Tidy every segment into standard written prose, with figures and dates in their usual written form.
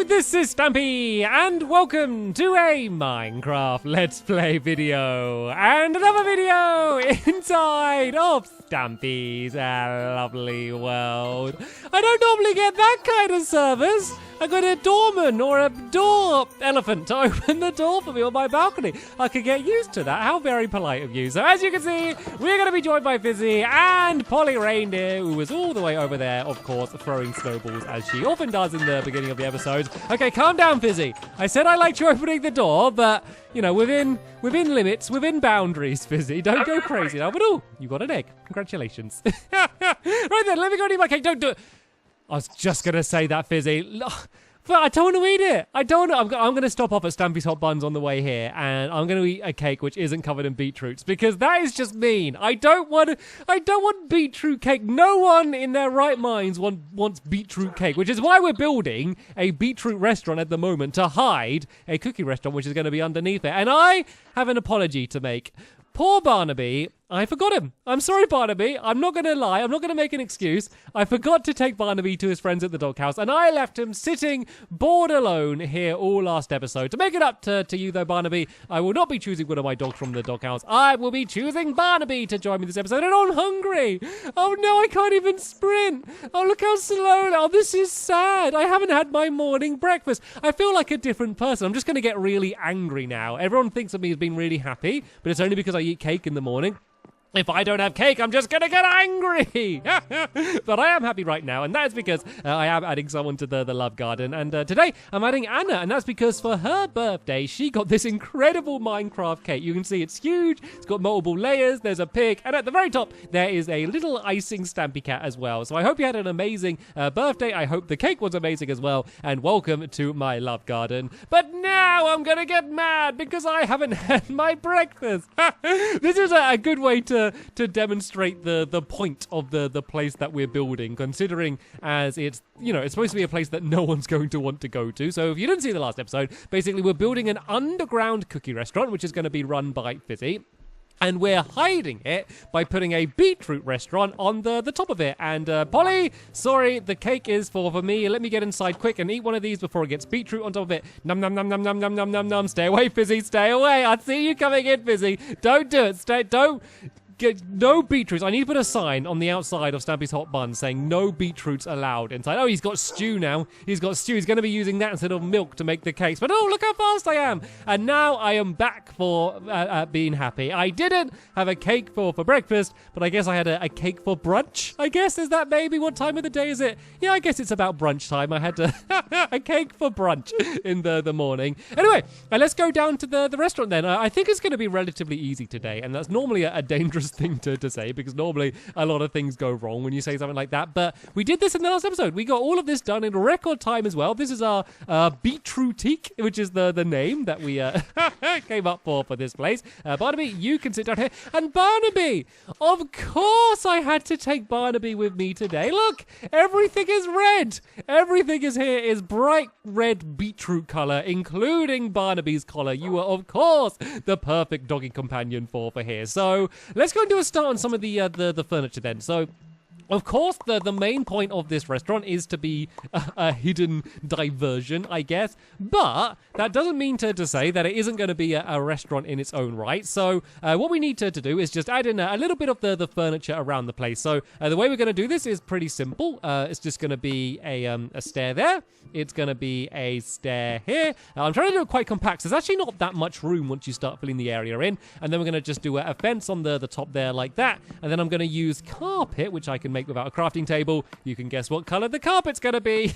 this is Stampy, and welcome to a Minecraft Let's Play video, and another video inside of Stampy's lovely world. I don't normally get that kind of service. I got a doorman or a door elephant to open the door for me on my balcony. I could get used to that. How very polite of you. So as you can see, we're going to be joined by Fizzy and Polly Reindeer, who was all the way over there, of course, throwing snowballs as she often does in the beginning of the episodes. Okay, calm down, Fizzy. I said I liked you opening the door, but, you know, within limits, within boundaries, Fizzy. Don't go crazy now. But oh, you got an egg. Congratulations. Right then, let me go and eat my cake. Don't do it. I was just going to say that, Fizzy. But I don't want to eat it. I don't want to. I'm going to stop off at Stampy's Hot Buns on the way here, and I'm going to eat a cake which isn't covered in beetroots, because that is just mean. I don't want beetroot cake. No one in their right minds wants beetroot cake, which is why we're building a beetroot restaurant at the moment to hide a cookie restaurant, which is going to be underneath it. And I have an apology to make. Poor Barnaby, I forgot him. I'm sorry, Barnaby. I'm not going to lie. I'm not going to make an excuse. I forgot to take Barnaby to his friends at the doghouse, and I left him sitting bored alone here all last episode. To make it up to you, though, Barnaby, I will not be choosing one of my dogs from the doghouse. I will be choosing Barnaby to join me this episode, and I'm hungry. Oh, no, I can't even sprint. Oh, look how slow. Oh, this is sad. I haven't had my morning breakfast. I feel like a different person. I'm just going to get really angry now. Everyone thinks of me as being really happy, but it's only because I eat cake in the morning. If I don't have cake, I'm just going to get angry. But I am happy right now, and that is because I am adding someone to the love garden. And today, I'm adding Anna, and that's because for her birthday, she got this incredible Minecraft cake. You can see it's huge. It's got multiple layers. There's a pig, and at the very top, there is a little icing Stampy cat as well. So I hope you had an amazing birthday. I hope the cake was amazing as well, and welcome to my love garden. But now I'm going to get mad because I haven't had my breakfast. This is a good way to demonstrate the point of the place that we're building, considering as it's, you know, it's supposed to be a place that no one's going to want to go to. So if you didn't see the last episode, basically we're building an underground cookie restaurant, which is going to be run by Fizzy. And we're hiding it by putting a beetroot restaurant on the top of it. And Polly, sorry, the cake is for me. Let me get inside quick and eat one of these before it gets beetroot on top of it. Num num num num num num num num num. Stay away, Fizzy. Stay away. I see you coming in, Fizzy. Don't do it. Don't. No beetroots. I need to put a sign on the outside of Stampy's Hot Buns saying no beetroots allowed inside. Oh, he's got stew now. He's got stew. He's going to be using that instead of milk to make the cakes. But oh, look how fast I am. And now I am back for being happy. I didn't have a cake for breakfast, but I guess I had a cake for brunch. I guess, is that maybe? What time of the day is it? Yeah, I guess it's about brunch time. I had a cake for brunch in the morning. Anyway, let's go down to the restaurant then. I think it's going to be relatively easy today, and that's normally a dangerous thing to say, because normally a lot of things go wrong when you say something like that, but we did this in the last episode. We got all of this done in record time as well. This is our Beetrootique, which is the name that we came up for this place. Barnaby, you can sit down here. And Barnaby, of course I had to take Barnaby with me today. Look, everything is red. Everything is here is bright red beetroot color, including Barnaby's collar. You are, of course, the perfect doggy companion for here. So let's go and do a start on some of the furniture then. So, of course, the main point of this restaurant is to be a hidden diversion, I guess. But that doesn't mean to say that it isn't going to be a restaurant in its own right. So what we need to do is just add in a little bit of the furniture around the place. So the way we're going to do this is pretty simple. It's just going to be a stair there. It's going to be a stair here. I'm trying to do it quite compact. So there's actually not that much room once you start filling the area in. And then we're going to just do a fence on the top there like that. And then I'm going to use carpet, which I can make without a crafting table. You can guess what color the carpet's going to be.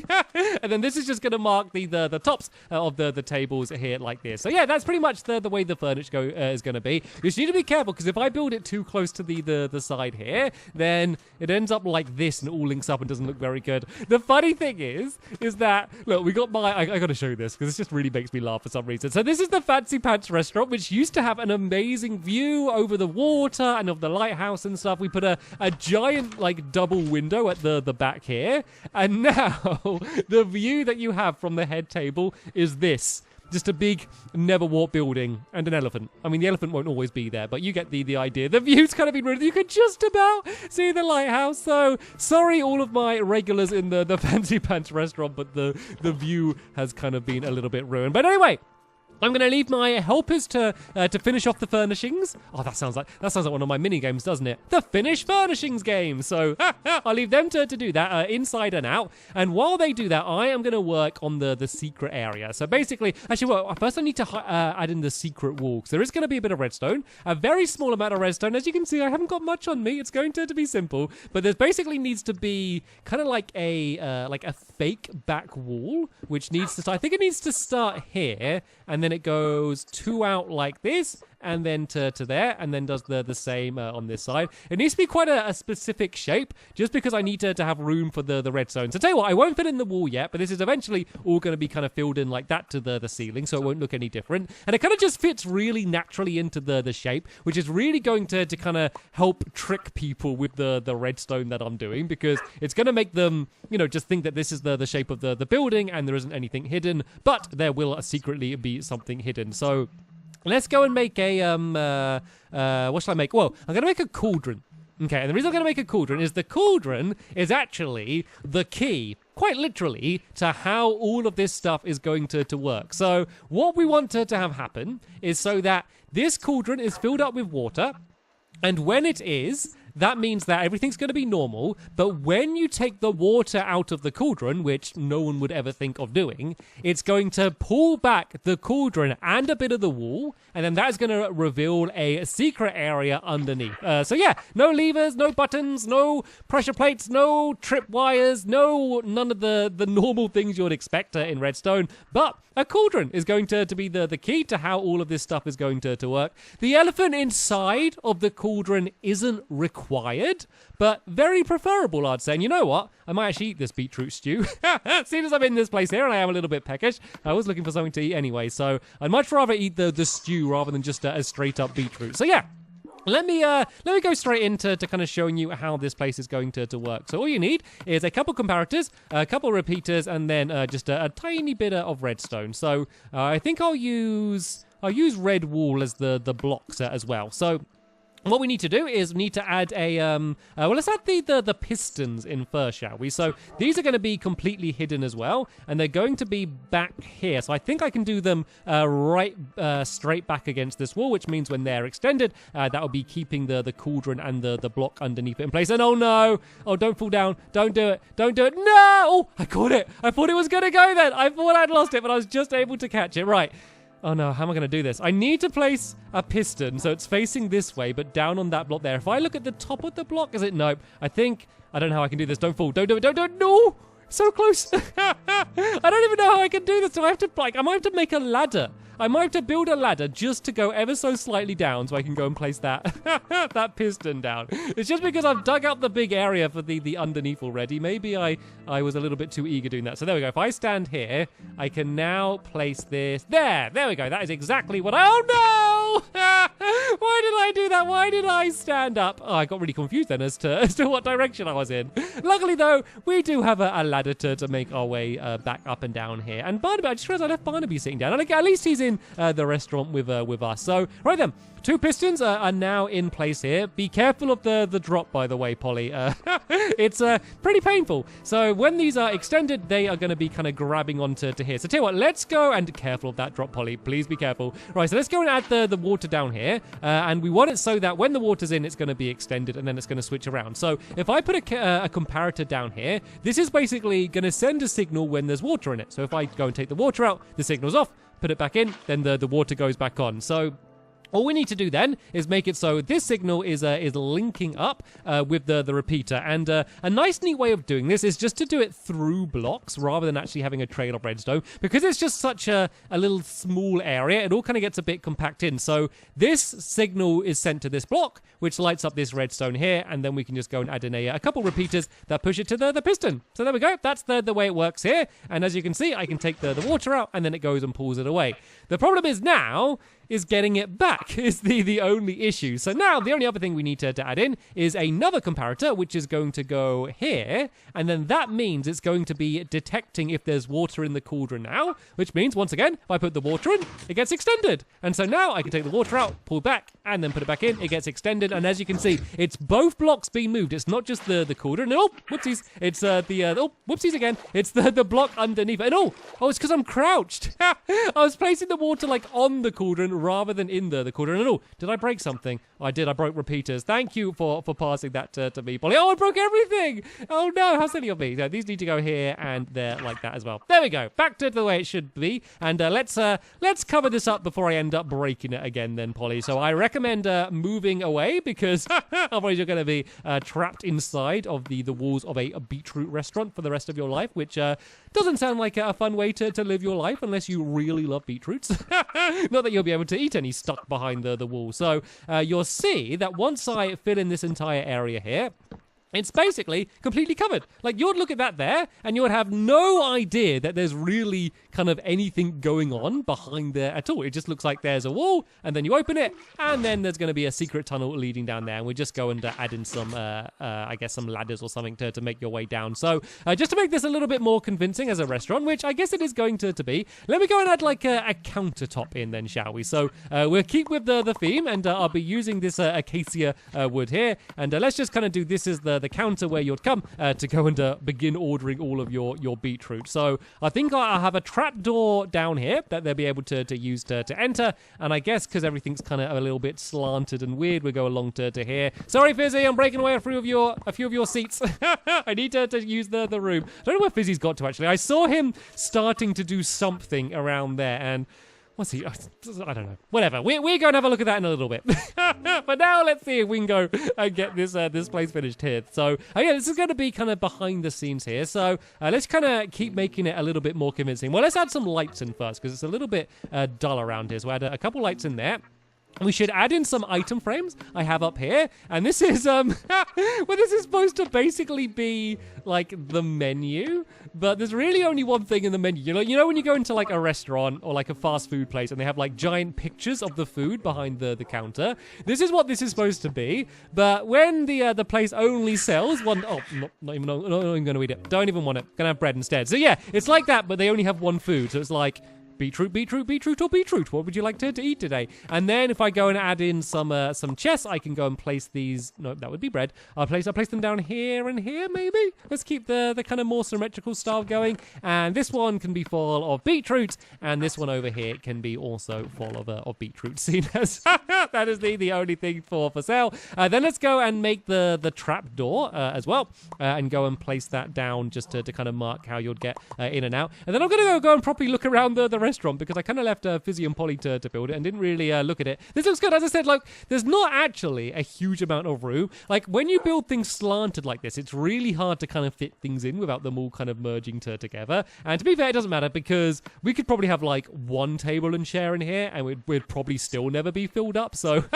And then this is just going to mark the tops of the tables here like this. So yeah, that's pretty much the way the furniture is going to be. You just need to be careful, because if I build it too close to the side here, then it ends up like this and it all links up and doesn't look very good. The funny thing is that, look, we got I got to show you this because this just really makes me laugh for some reason. So this is the Fancy Pants restaurant, which used to have an amazing view over the water and of the lighthouse and stuff. We put a giant like double window at the back here, and now the view that you have from the head table is this. just a big Neverwart building and an elephant. I mean, the elephant won't always be there, but you get the idea. The view's kind of been ruined. You can just about see the lighthouse. So sorry, all of my regulars in the Fancy Pants restaurant, but the view has kind of been a little bit ruined. But anyway, I'm going to leave my helpers to finish off the furnishings. Oh, that sounds like one of my mini games, doesn't it? The Finish Furnishings game. So I'll leave them to do that inside and out. And while they do that, I am going to work on the secret area. So basically, actually, well, first I need to add in the secret wall. So there is going to be a bit of redstone, a very small amount of redstone. As you can see, I haven't got much on me. It's going to be simple, but there basically needs to be kind of like a fake back wall, which needs to. I think it needs to start here, and then it goes 2 out like this, and then to there, and then does the same on this side. It needs to be quite a specific shape, just because I need to have room for the redstone. So tell you what, I won't fit in the wall yet, but this is eventually all going to be kind of filled in like that to the ceiling, so it won't look any different. And it kind of just fits really naturally into the shape, which is really going to kind of help trick people with the redstone that I'm doing, because it's going to make them, just think that this is the shape of the building and there isn't anything hidden, but there will secretly be something hidden. So let's go and make a, what shall I make? Well, I'm going to make a cauldron. Okay, and the reason I'm going to make a cauldron is the cauldron is actually the key, quite literally, to how all of this stuff is going to work. So what we want to have happen is so that this cauldron is filled up with water, and when it is, that means that everything's going to be normal, but when you take the water out of the cauldron, which no one would ever think of doing, it's going to pull back the cauldron and a bit of the wall, and then that's going to reveal a secret area underneath. So yeah, no levers, no buttons, no pressure plates, no trip wires, none of the normal things you would expect in Redstone, but a cauldron is going to be the key to how all of this stuff is going to work. The elephant inside of the cauldron isn't required, but very preferable, I'd say. And you know what? I might actually eat this beetroot stew. As soon as I'm in this place here, and I am a little bit peckish, I was looking for something to eat anyway, so I'd much rather eat the stew rather than just a straight up beetroot. So yeah. Let me go straight into kind of showing you how this place is going to work. So all you need is a couple comparators, a couple repeaters, and then just a tiny bit of redstone. So I think I'll use red wool as the blocks as well. So what we need to do is we need to add a, well, let's add the pistons in first, shall we? So these are going to be completely hidden as well, and they're going to be back here. So I think I can do them straight back against this wall, which means when they're extended, that will be keeping the cauldron and the block underneath it in place. And oh no! Oh, don't fall down. Don't do it. Don't do it. No! Oh, I caught it. I thought it was going to go then. I thought I'd lost it, but I was just able to catch it. Right. Oh no, how am I going to do this? I need to place a piston so it's facing this way, but down on that block there. If I look at the top of the block, is it? Nope. I don't know how I can do this. Don't fall. Don't do it. Don't do it. No! So close. I don't even know how I can do this. Do I have to, I might have to make a ladder. I might have to build a ladder just to go ever so slightly down so I can go and place that that piston down. It's just because I've dug out the big area for the underneath already. Maybe I was a little bit too eager doing that. So there we go. If I stand here, I can now place this. There we go. That is exactly what oh no! Why did I do that? Why did I stand up? Oh, I got really confused then as to what direction I was in. Luckily though, we do have a ladder to make our way back up and down here. And Barnaby, I just realized I left Barnaby sitting down. And at least he's in the restaurant with us. So right then, 2 pistons are now in place here. Be careful of the drop, by the way, Polly. It's pretty painful. So when these are extended, they are going to be kind of grabbing onto here. So tell you what, let's go and careful of that drop, Polly. Please be careful. Right, so let's go and add the water down here. And we want it so that when the water's in, it's going to be extended and then it's going to switch around. So if I put a comparator down here, this is basically going to send a signal when there's water in it. So if I go and take the water out, the signal's off. Put it back in, then the water goes back on. So all we need to do then is make it so this signal is linking up with the repeater. And a nice neat way of doing this is just to do it through blocks rather than actually having a trail of redstone. Because it's just such a little small area, it all kind of gets a bit compact in. So this signal is sent to this block, which lights up this redstone here, and then we can just go and add in a couple repeaters that push it to the piston. So there we go. That's the way it works here. And as you can see, I can take the water out, and then it goes and pulls it away. The problem is now, is getting it back is the only issue. So now the only other thing we need to add in is another comparator, which is going to go here. And then that means it's going to be detecting if there's water in the cauldron now, which means, once again, if I put the water in, it gets extended. And so now I can take the water out, pull back, and then put it back in. It gets extended. And as you can see, it's both blocks being moved. It's not just the cauldron. Oh, whoopsies. It's whoopsies again. It's the block underneath. And oh, it's because I'm crouched. I was placing the water like on the cauldron rather than in the cauldron. And oh, did I break something? I did. I broke repeaters. Thank you for passing that to me, Polly. Oh, I broke everything. Oh no, how silly of me. So these need to go here and there like that as well. There we go. Back to the way it should be. And let's cover this up before I end up breaking it again then, Polly. So I recommend moving away because otherwise you're going to be trapped inside of the walls of a beetroot restaurant for the rest of your life, which doesn't sound like a fun way to live your life unless you really love beetroots. Not that you'll be able to eat any stuck behind the wall. So you'll see that once I fill in this entire area here, it's basically completely covered. Like, you'd look at that there, and you would have no idea that there's really kind of anything going on behind there at all. It just looks like there's a wall, and then you open it, and then there's going to be a secret tunnel leading down there, and we just go and add in some, I guess, some ladders or something to make your way down. So, just to make this a little bit more convincing as a restaurant, which I guess it is going to be, let me go and add, like, a countertop in then, shall we? So, we'll keep with the theme, and I'll be using this acacia wood here, and let's just kind of do this as the counter where you'd come to go and begin ordering all of your beetroot. So I think I have a trapdoor down here that they'll be able to use to enter, and I guess because everything's kind of a little bit slanted and weird, we go along to here. Sorry, Fizzy, I'm breaking away a few of your seats. I need to use the room. I don't know where Fizzy's got to, actually. I saw him starting to do something around there, and what's he? I don't know. Whatever. We're going to have a look at that in a little bit. But now let's see if we can go and get this place finished here. So, yeah, this is going to be kind of behind the scenes here. So, let's kind of keep making it a little bit more convincing. Well, let's add some lights in first because it's a little bit dull around here. So, add a couple lights in there. We should add in some item frames I have up here. And this is, well, this is supposed to basically be, like, the menu. But there's really only one thing in the menu. You know when you go into, like, a restaurant or, like, a fast food place and they have, like, giant pictures of the food behind the counter? This is what this is supposed to be. But when the place only sells one... Oh, not even going to eat it. Don't even want it. Going to have bread instead. So, yeah, it's like that, but they only have one food. So it's like... Beetroot, beetroot, beetroot, or beetroot. What would you like to eat today? And then if I go and add in some chests, I can go and place these. No, that would be bread. I'll place them down here and here, maybe. Let's keep the kind of more symmetrical style going. And this one can be full of beetroot, and this one over here can be also full of beetroot. Seen as that is the only thing for sale. Then let's go and make the trap door as well, and go and place that down just to kind of mark how you'd get in and out. And then I'm gonna go and properly look around the restaurant because I kind of left Fizzy and Polly to build it and didn't really look at it. This looks good. As I said, like, there's not actually a huge amount of room. Like, when you build things slanted like this, it's really hard to kind of fit things in without them all kind of merging together. And to be fair, it doesn't matter because we could probably have like one table and chair in here and we'd probably still never be filled up. So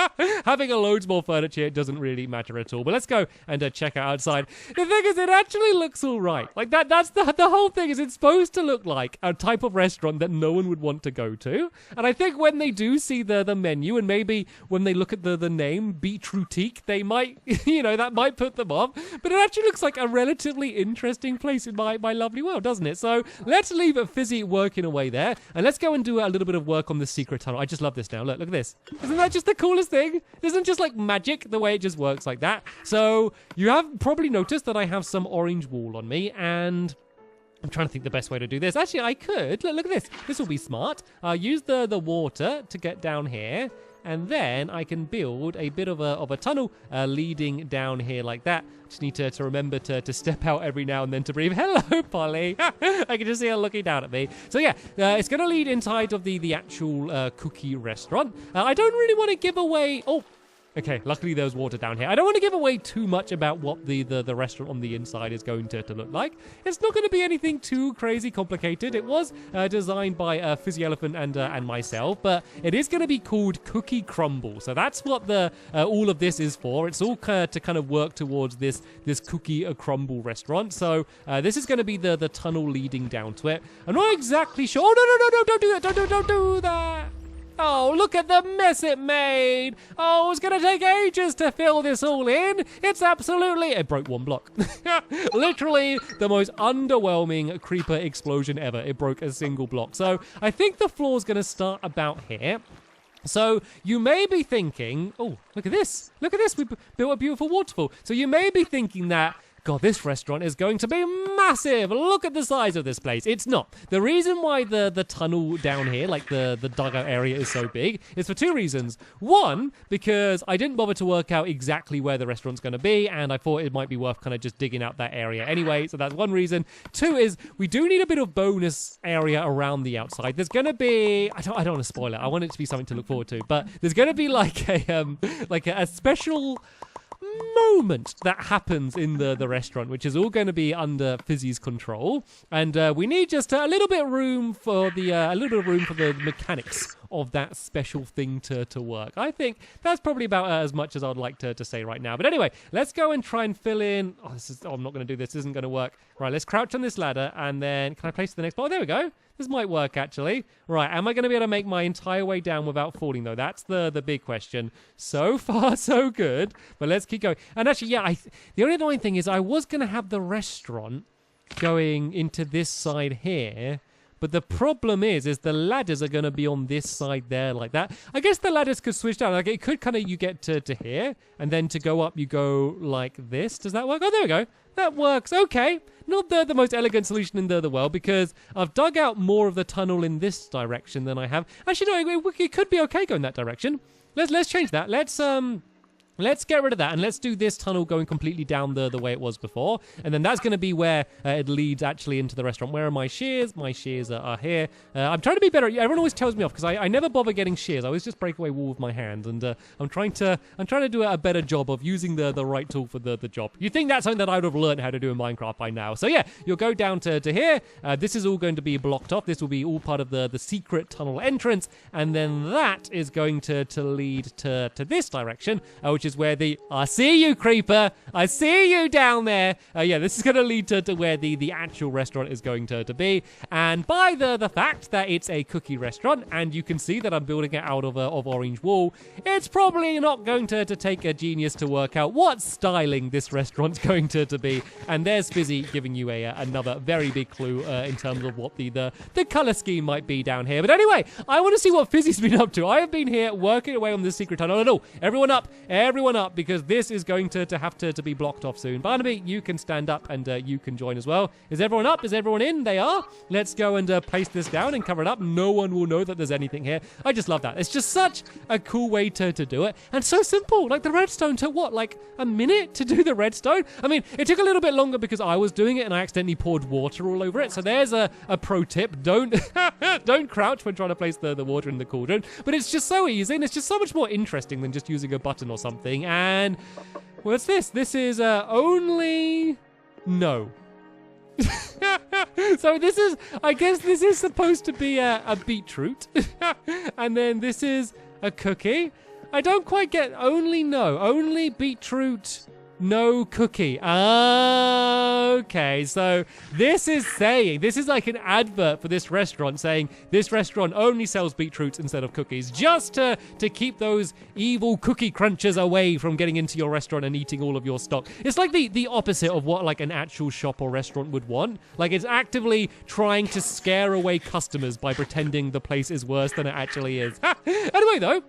having loads more furniture doesn't really matter at all. But let's go and check out outside. The thing is, it actually looks all right. Like, that's the whole thing is it's supposed to look like a type of restaurant that no one would want to go to. And I think when they do see the menu and maybe when they look at the name Beetrootique, they might, that might put them off. But it actually looks like a relatively interesting place in my lovely world, doesn't it? So let's leave Fizzy working away there and let's go and do a little bit of work on the secret tunnel. I just love this now. Look at this. Isn't that just the coolest thing? Isn't just like magic the way it just works like that? So you have probably noticed that I have some orange wool on me, and I'm trying to think the best way to do this. Actually, I could. Look at this. This will be smart. I'll use the water to get down here, and then I can build a bit of a tunnel leading down here like that. Just need to remember to step out every now and then to breathe. Hello, Polly. I can just see her looking down at me. So yeah, it's going to lead inside of the actual cookie restaurant. I don't really want to give away... Oh, okay, luckily there's water down here. I don't want to give away too much about what the restaurant on the inside is going to look like. It's not going to be anything too crazy complicated. It was designed by Fizzy Elephant and myself, but it is going to be called Cookie Crumble. So that's what all of this is for. It's all to kind of work towards this Cookie Crumble restaurant. So this is going to be the tunnel leading down to it. I'm not exactly sure. Oh, no, don't do that. Don't do that. Oh, look at the mess it made. Oh, it's going to take ages to fill this all in. It's absolutely... It broke one block. Literally the most underwhelming creeper explosion ever. It broke a single block. So I think the floor's going to start about here. So you may be thinking, oh, look at this. Look at this. We built a beautiful waterfall. So you may be thinking that, God, this restaurant is going to be massive. Look at the size of this place. It's not. The reason why the tunnel down here, like the dugout area, is so big is for two reasons. One, because I didn't bother to work out exactly where the restaurant's going to be, and I thought it might be worth kind of just digging out that area anyway, so that's one reason. Two is we do need a bit of bonus area around the outside. There's going to be... I don't want to spoil it. I want it to be something to look forward to, but there's going to be like a special moment that happens in the restaurant, which is all going to be under Fizzy's control, and we need just a little bit of room for the mechanics of that special thing to work. I think that's probably about as much as I'd like to say right now. But anyway, let's go and try and fill in. I'm not going to do this. This isn't going to work. Right, let's crouch on this ladder, and then can I place the next block? Oh, there we go. This might work, actually. Right, am I going to be able to make my entire way down without falling, though? That's the big question. So far, so good. But let's keep going. And actually, yeah, the only annoying thing is I was going to have the restaurant going into this side here. But the problem is the ladders are going to be on this side there like that. I guess the ladders could switch down. Like, it could kind of, you get to here, and then to go up, you go like this. Does that work? Oh, there we go. That works. Okay. Not the most elegant solution in the world, because I've dug out more of the tunnel in this direction than I have. Actually, no, it could be okay going that direction. Let's change that. Let's get rid of that, and let's do this tunnel going completely down the way it was before. And then that's going to be where it leads actually into the restaurant. Where are my shears? My shears are here. I'm trying to be better. Everyone always tells me off because I never bother getting shears. I always just break away wool with my hand. And I'm trying to do a better job of using the right tool for the job. You think that's something that I would have learned how to do in Minecraft by now. So yeah, you'll go down to here. This is all going to be blocked off. This will be all part of the secret tunnel entrance. And then that is going to lead to this direction, which is where I see you, creeper. I see you down there. Yeah, this is going to lead to where the actual restaurant is going to be. And by the fact that it's a cookie restaurant, and you can see that I'm building it out of orange wool, it's probably not going to take a genius to work out what styling this restaurant's going to be. And there's Fizzy giving you another very big clue in terms of what the color scheme might be down here. But anyway, I want to see what Fizzy's been up to. I have been here working away on this secret tunnel. No, everyone up, because this is going to have to be blocked off soon. Barnaby, you can stand up and you can join as well. Is everyone up? Is everyone in? They are. Let's go and place this down and cover it up. No one will know that there's anything here. I just love that. It's just such a cool way to do it. And so simple. Like, the redstone took what, like a minute to do the redstone? I mean, it took a little bit longer because I was doing it and I accidentally poured water all over it. So there's a pro tip. Don't crouch when trying to place the water in the cauldron. But it's just so easy, and it's just so much more interesting than just using a button or something. And what's this? This is only... No. So this is... I guess this is supposed to be a beetroot. And then this is a cookie. I don't quite get... Only beetroot... No cookie. Okay, so this is like an advert for this restaurant saying this restaurant only sells beetroots instead of cookies, just to keep those evil cookie crunchers away from getting into your restaurant and eating all of your stock. It's like the opposite of what like an actual shop or restaurant would want. Like, it's actively trying to scare away customers by pretending the place is worse than it actually is. Anyway, though,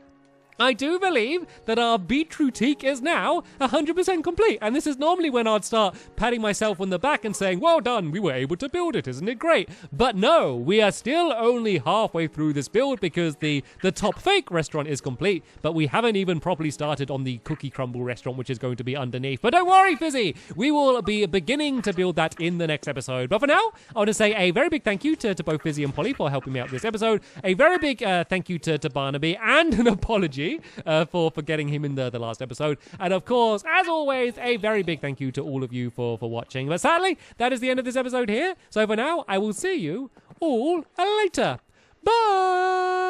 I do believe that our beetrootique is now 100% complete. And this is normally when I'd start patting myself on the back and saying, well done, we were able to build it, isn't it great? But no, we are still only halfway through this build because the top fake restaurant is complete, but we haven't even properly started on the cookie crumble restaurant, which is going to be underneath. But don't worry, Fizzy, we will be beginning to build that in the next episode. But for now, I want to say a very big thank you to both Fizzy and Polly for helping me out this episode. A very big thank you to Barnaby, and an apology for getting him in the last episode. And of course, as always, a very big thank you to all of you for watching. But sadly, that is the end of this episode here. So for now, I will see you all later. Bye!